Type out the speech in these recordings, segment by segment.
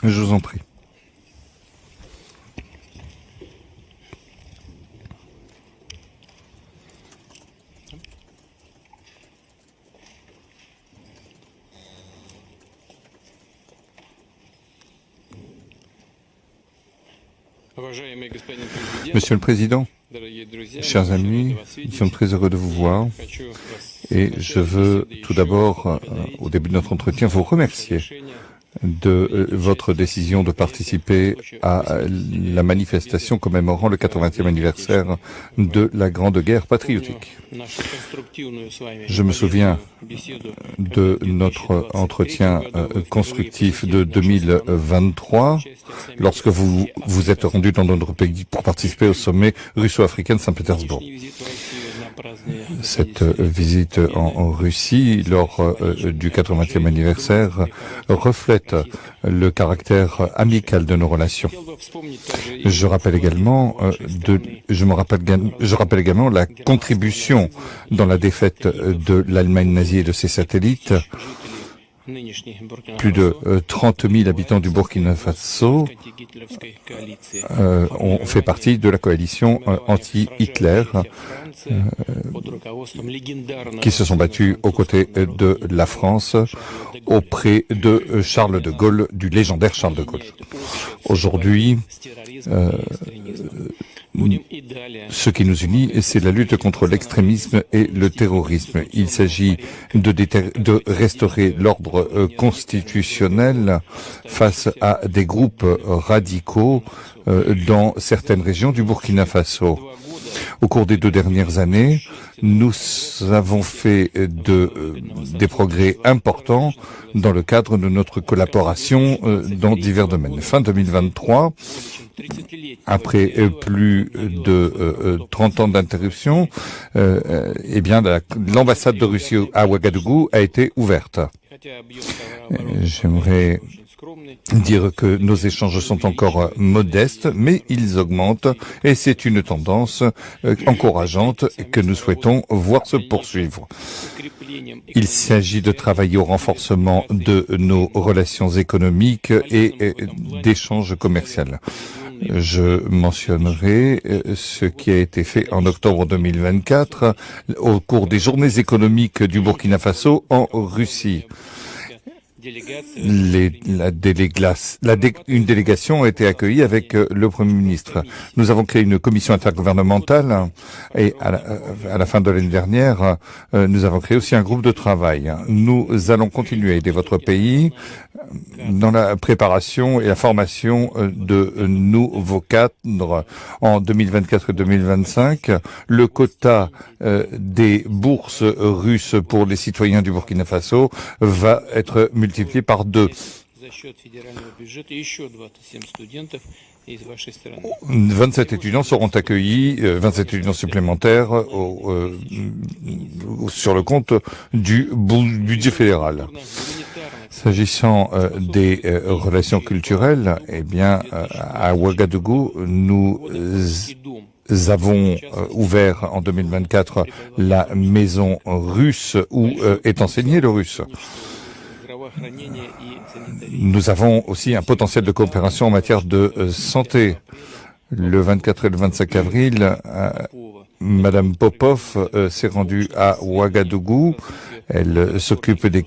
Je vous en prie. Monsieur le Président, chers amis, nous sommes très heureux de vous voir et je veux tout d'abord, au début de notre entretien, vous remercier de votre décision de participer à la manifestation commémorant le 80e anniversaire de la Grande Guerre patriotique. Je me souviens de notre entretien constructif de 2023, lorsque vous vous êtes rendu dans notre pays pour participer au sommet russo-africain de Saint-Pétersbourg. Cette visite en Russie, lors du 80e anniversaire, reflète le caractère amical de nos relations. Je rappelle également la contribution dans la défaite de l'Allemagne nazie et de ses satellites. Plus de 30 000 habitants du Burkina Faso ont fait partie de la coalition anti-Hitler qui se sont battus aux côtés de la France auprès de Charles de Gaulle, du légendaire Charles de Gaulle. Aujourd'hui, ce qui nous unit, c'est la lutte contre l'extrémisme et le terrorisme. Il s'agit de restaurer l'ordre constitutionnel face à des groupes radicaux dans certaines régions du Burkina Faso. Au cours des 2 dernières années, nous avons fait des progrès importants dans le cadre de notre collaboration dans divers domaines. Fin 2023, après plus de 30 ans d'interruption, l'ambassade de Russie à Ouagadougou a été ouverte. J'aimerais dire que nos échanges sont encore modestes, mais ils augmentent et c'est une tendance encourageante que nous souhaitons voir se poursuivre. Il s'agit de travailler au renforcement de nos relations économiques et d'échanges commerciaux. Je mentionnerai ce qui a été fait en octobre 2024 au cours des journées économiques du Burkina Faso en Russie. Une délégation a été accueillie avec le Premier ministre. Nous avons créé une commission intergouvernementale et à la fin de l'année dernière, nous avons créé aussi un groupe de travail. Nous allons continuer à aider votre pays dans la préparation et la formation de nouveaux cadres en 2024 et 2025. Le quota des bourses russes pour les citoyens du Burkina Faso va être multiplié par 2. 27 étudiants seront accueillis, 27 étudiants supplémentaires sur le compte du budget fédéral. S'agissant des relations culturelles, à Ouagadougou, nous avons ouvert en 2024 la maison russe où est enseigné le russe. Nous avons aussi un potentiel de coopération en matière de santé. Le 24 et le 25 avril, Madame Popov s'est rendue à Ouagadougou. Elle s'occupe des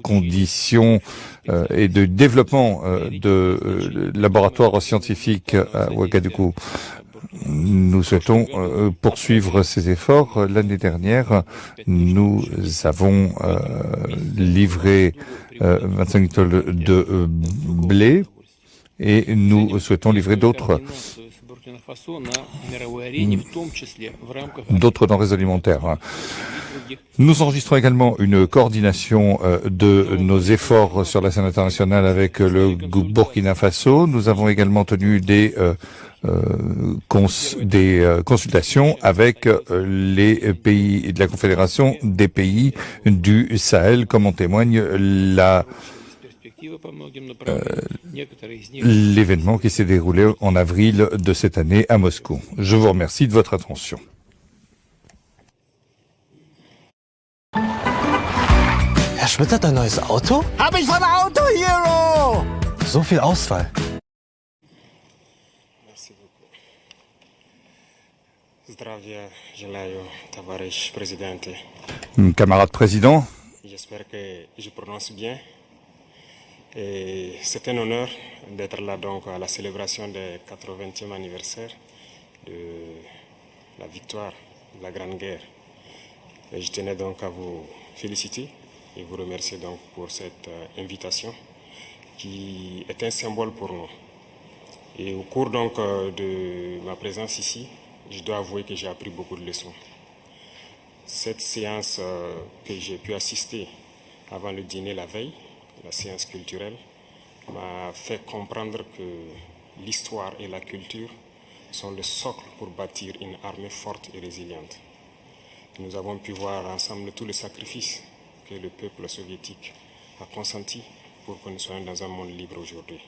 conditions et de développement de laboratoires scientifiques à Ouagadougou. Nous souhaitons poursuivre ces efforts. L'année dernière, nous avons livré 25 tonnes de blé et nous souhaitons livrer d'autres denrées alimentaires. Nous enregistrons également une coordination de nos efforts sur la scène internationale avec le Burkina Faso. Nous avons également tenu des consultations avec les pays de la Confédération des pays du Sahel, comme en témoigne l'événement qui s'est déroulé en avril de cette année à Moscou. Je vous remercie de votre attention. Hast du mir ein neues Auto? Hab ich von Auto Hero! so viel Auswahl. Merci beaucoup. Zdravia, Jelayo Tavares, présidente. Camarade président, J'espère que je prononce bien. Et c'est un honneur d'être là donc à la célébration du 80e anniversaire de la victoire de la Grande Guerre. Et je tenais donc à vous féliciter et vous remercier donc pour cette invitation qui est un symbole pour nous. Et au cours donc de ma présence ici, je dois avouer que j'ai appris beaucoup de leçons. Cette séance que j'ai pu assister avant le dîner la veille, la séance culturelle, m'a fait comprendre que l'histoire et la culture sont le socle pour bâtir une armée forte et résiliente. Nous avons pu voir ensemble tous les sacrifices que le peuple soviétique a consentis pour que nous soyons dans un monde libre aujourd'hui.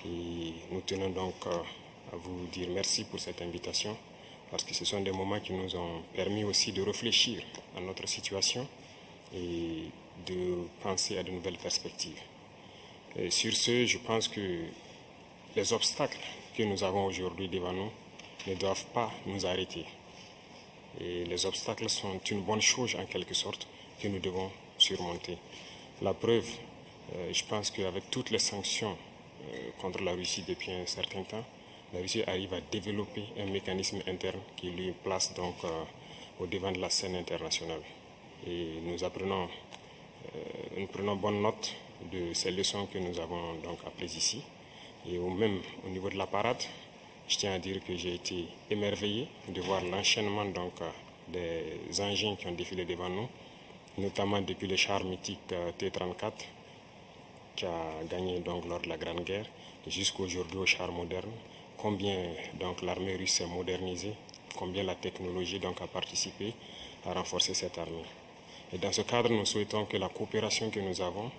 Et nous tenons donc à vous dire merci pour cette invitation, parce que ce sont des moments qui nous ont permis aussi de réfléchir à notre situation et de penser à de nouvelles perspectives. Et sur ce, je pense que les obstacles que nous avons aujourd'hui devant nous ne doivent pas nous arrêter. Et les obstacles sont une bonne chose en quelque sorte que nous devons surmonter. La preuve, je pense qu'avec toutes les sanctions contre la Russie depuis un certain temps, la Russie arrive à développer un mécanisme interne qui lui place donc au devant de la scène internationale. Et nous prenons bonne note de ces leçons que nous avons donc apprises ici. Et même au niveau de la parade, je tiens à dire que j'ai été émerveillé de voir l'enchaînement donc des engins qui ont défilé devant nous, notamment depuis le char mythique T-34 qui a gagné donc lors de la Grande Guerre jusqu'aujourd'hui au char moderne. Combien donc l'armée russe s'est modernisée, combien la technologie donc a participé à renforcer cette armée. Et dans ce cadre, nous souhaitons que la coopération que nous avons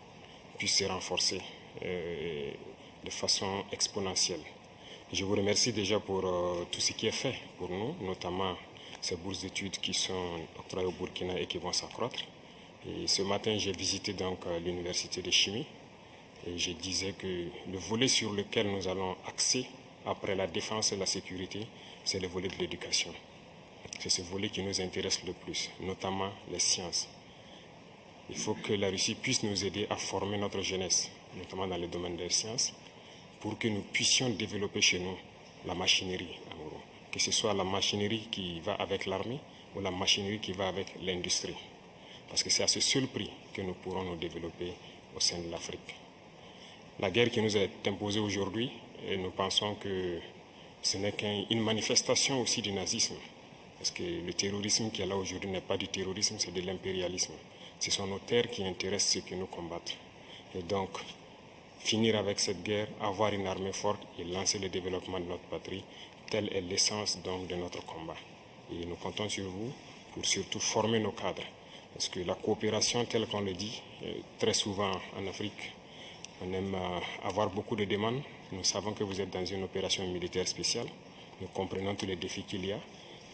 puisse se renforcer de façon exponentielle. Je vous remercie déjà pour tout ce qui est fait pour nous, notamment ces bourses d'études qui sont octroyées au Burkina et qui vont s'accroître. Et ce matin, j'ai visité donc l'université de chimie et je disais que le volet sur lequel nous allons axer après la défense et la sécurité, c'est le volet de l'éducation. C'est ce volet qui nous intéresse le plus, notamment les sciences. Il faut que la Russie puisse nous aider à former notre jeunesse, notamment dans le domaine des sciences, pour que nous puissions développer chez nous la machinerie, en gros. Que ce soit la machinerie qui va avec l'armée ou la machinerie qui va avec l'industrie. Parce que c'est à ce seul prix que nous pourrons nous développer au sein de l'Afrique. La guerre qui nous est imposée aujourd'hui, et nous pensons que ce n'est qu'une manifestation aussi du nazisme. Parce que le terrorisme qui est là aujourd'hui n'est pas du terrorisme, c'est de l'impérialisme. Ce sont nos terres qui intéressent ceux qui nous combattent. Et donc, finir avec cette guerre, avoir une armée forte et lancer le développement de notre patrie, telle est l'essence donc de notre combat. Et nous comptons sur vous pour surtout former nos cadres. Parce que la coopération, telle qu'on le dit, très souvent en Afrique, on aime avoir beaucoup de demandes. Nous savons que vous êtes dans une opération militaire spéciale. Nous comprenons tous les défis qu'il y a.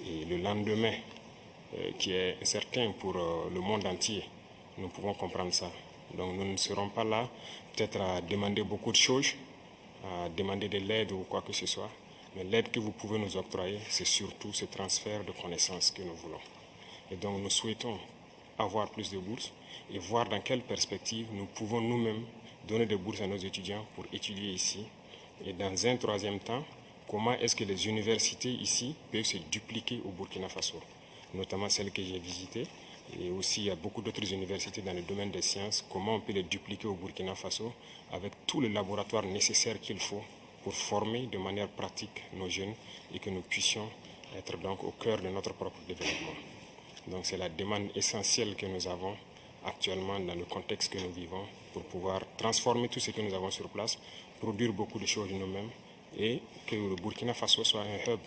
Et le lendemain, qui est incertain pour le monde entier, nous pouvons comprendre ça. Donc nous ne serons pas là peut-être à demander beaucoup de choses, à demander de l'aide ou quoi que ce soit. Mais l'aide que vous pouvez nous octroyer, c'est surtout ce transfert de connaissances que nous voulons. Et donc nous souhaitons avoir plus de bourses et voir dans quelle perspective nous pouvons nous-mêmes donner des bourses à nos étudiants pour étudier ici. Et dans un troisième temps, comment est-ce que les universités ici peuvent se dupliquer au Burkina Faso, notamment celles que j'ai visitées. Et aussi, il y a beaucoup d'autres universités dans le domaine des sciences. Comment on peut les dupliquer au Burkina Faso avec tous les laboratoires nécessaires qu'il faut pour former de manière pratique nos jeunes et que nous puissions être donc au cœur de notre propre développement. Donc c'est la demande essentielle que nous avons actuellement dans le contexte que nous vivons pour pouvoir transformer tout ce que nous avons sur place, produire beaucoup de choses nous-mêmes et que le Burkina Faso soit un hub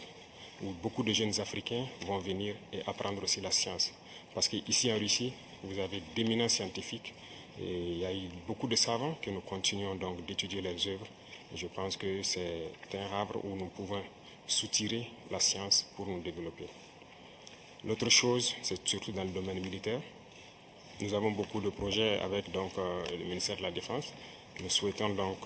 où beaucoup de jeunes Africains vont venir et apprendre aussi la science. Parce qu'ici en Russie, vous avez d'éminents scientifiques et il y a eu beaucoup de savants que nous continuons donc d'étudier leurs œuvres. Et je pense que c'est un havre où nous pouvons soutirer la science pour nous développer. L'autre chose, c'est surtout dans le domaine militaire. Nous avons beaucoup de projets avec donc, le ministère de la Défense Nous souhaitons donc